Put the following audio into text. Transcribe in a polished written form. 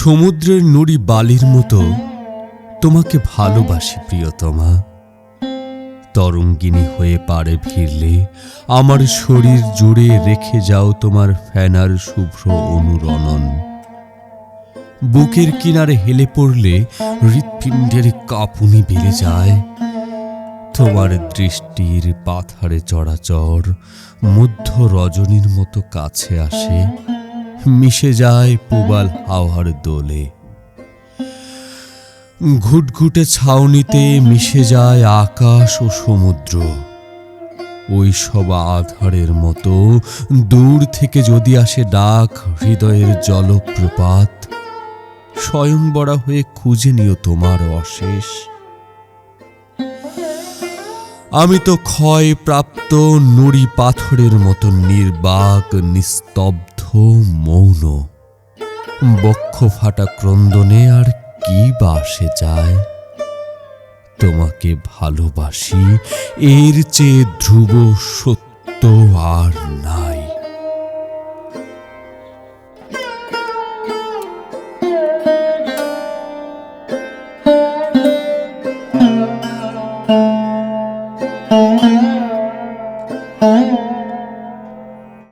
সমুদ্রের নুড়ি বালির মতো তোমাকে ভালোবাসি প্রিয়তমা। তরঙ্গিনী হয়ে পাড়ে ভিড়লে আমার শরীর জুড়ে রেখে যাও তোমার ফেনার শুভ্র অনুরণন। বুকের কিনারে হেলে পড়লে হৃৎপিণ্ডের কাঁপুনি বেড়ে যায়। তোমার দৃষ্টির পাথারে চড়াচড় মধ্য রজনীর মতো কাছে আসে, মিশে যায় পুবাল হাওয়ার দোলে। ঘুটঘুটে ছাউনিতে মিশে যায় আকাশ ও সমুদ্র। ওই সব আধারের মতো দূর থেকে যদি আসে ডাক হৃদয়ের জলপ্রপাত, স্বয়ংবরা হয়ে খুঁজে নিও তোমার অশেষ। আমি তো ক্ষয় প্রাপ্ত নুড়ি পাথরের মতো নির্বাক, নিস্তব্ধ, মৌন। বক্ষ ফাটা ক্রন্দনে আর কি বা আসে যায়? তোমাকে ভালোবাসি, এর চেয়ে ধ্রুব সত্য আর নাই।